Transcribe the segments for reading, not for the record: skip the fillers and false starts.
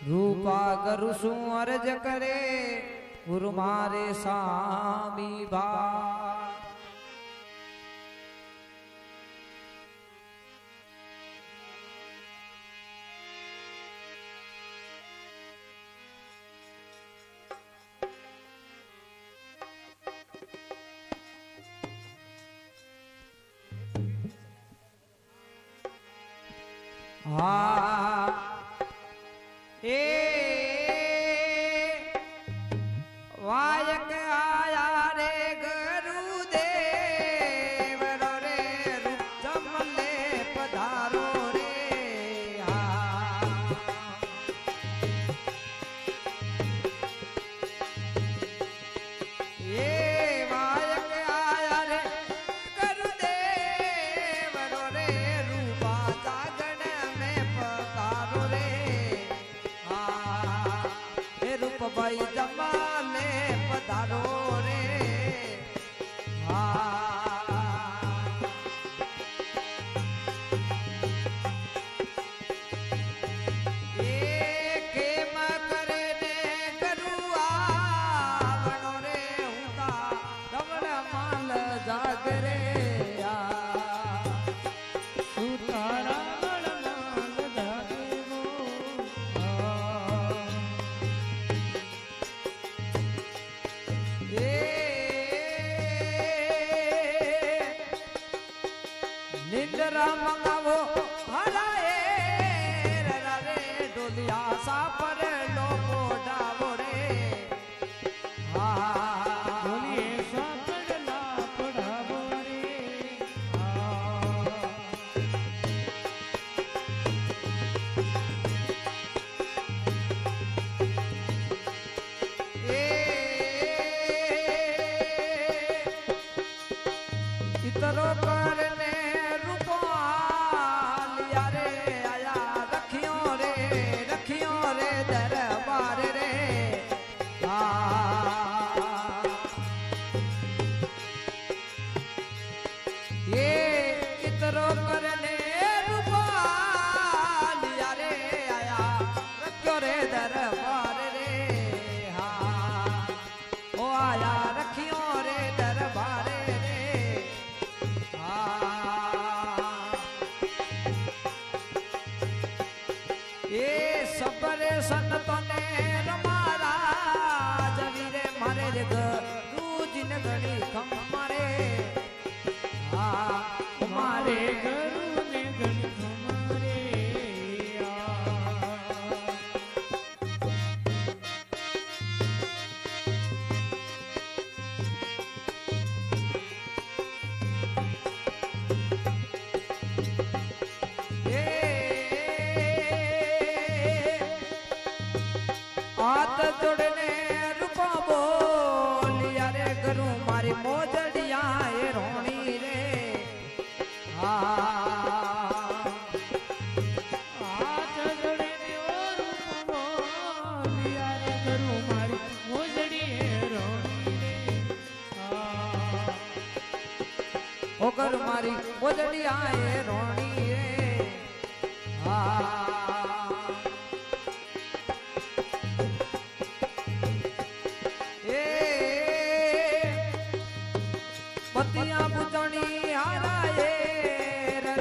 रूपा गुरु सु अर्ज करे गुरु मारे सामी बा वायक आया रे गुरुदेव रे रूप जमले पधारो रे ये वायक आया रे गुरुदेव रे रूपा जागण में पधारो रे रूप भाई जमाले पधारो रे केम करे ने करुआ बनो रे हुता रवण माल जागरे सुतारा निंद्रा मंगावो हराए रे डोलिया सा पर लोगो डावो रे डोलिए सा पर ला पढ़ावो रे इतरो करने दरबार रे ये इतरो करने रूपालिया रे आया रखो रे दरबार रे ओ आया रखियो रे दरबार रे ये सबरे संतों ने रमारा जवीरे मारे जग रूजिन गणी कम मारे मारे गुरु ने गणी मारे हाथ जोड़ने रुको बोलिया रे गुरु मारी मोजड़िया रोनी रे हाथ जोड़ने रुको बोलिया रे गुरु मारी मोजड़ी रोनी रे ओ गुरु मारी मोजड़िया रोनी रे पतिया बुचणी हाराए रे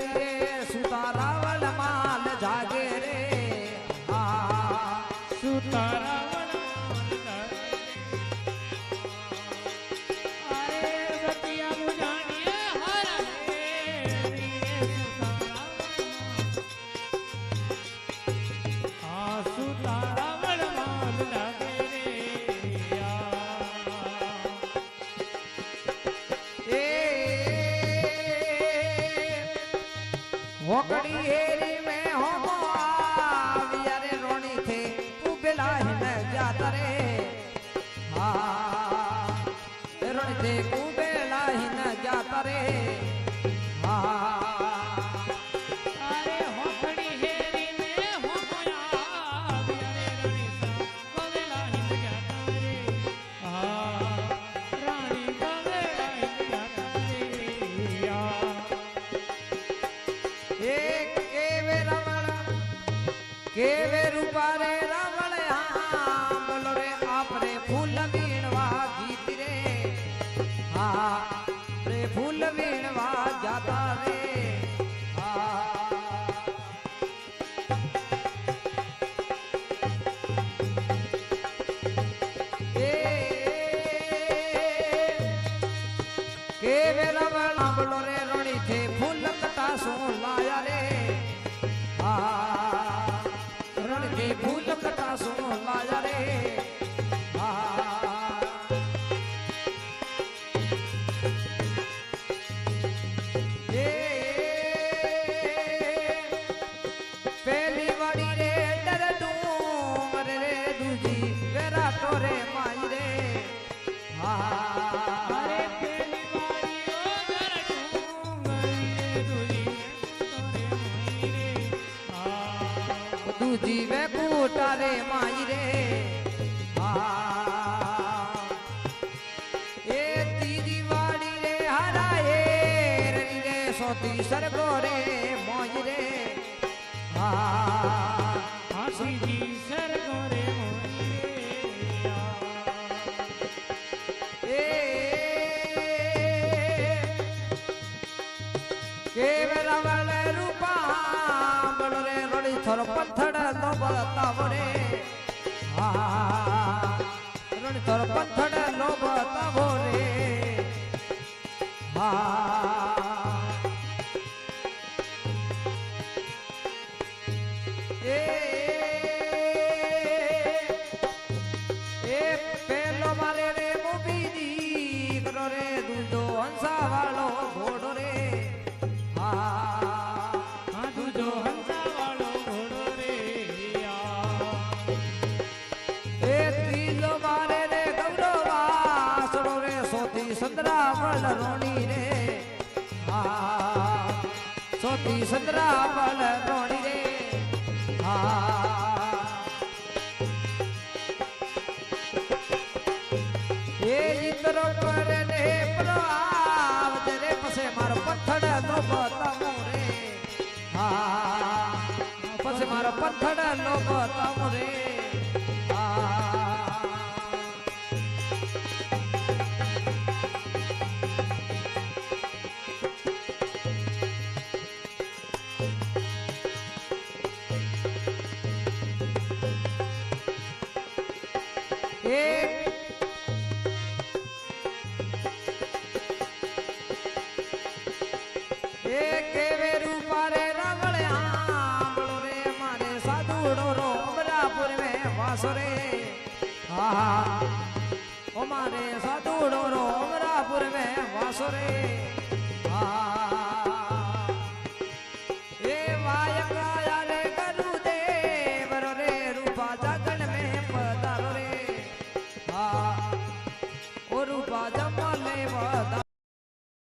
सुतारावल माल जागे रे सुतारावल माल जागे अरे पतिया बुचणी हाराए रे सुतारावल माल जागे होकड़ी हेरी में हो रे रोनी थे तू बेला ही में जाता रे रोनी थे तू बेला ही में जाता रे अरे होकड़ी हेरी में हो रे रोनी सा को बेला ही में जाता रे रानी को बेला ही में जाता रे केवे रूपा रे रावण लाया रे रण के फूल कटा सुनो लाया रे पहली वाड़ी रे डर डूंगर रे दूजी वेरा टोरे माई रे अरे पहली बारी ओ घर डूंगरी रे दूजी तोरे माई रे दूजी वे कूटा रे माई रे ए तीजी वाड़ी रे हरा रे सोती सरगो रे मोई रे हासी जी सरगो रे केवल रूपा बड़ो रे रोड़ी थोर पत्थर लो बतावो रे रोड़ी थोर पत्थर लो बतावो रे पेलो मारे रे मोबी दी करो रे दूजो हंसा वालो घोड़ो रे दूजो हंसा वालो घोड़ो रे तीलो मारे रे गौरो वासड़ो रे सोती संदरा बल रोणी रे सोती संदरा बल रोणी रे ये इतरो पर ने प्रभाव तेरे पसे मारो पत्थर लो बताऊं रे पसे मारो पत्थर लो बताऊं रे रे ओ मारे साधुड़ो रो अमरापुर में वासो रे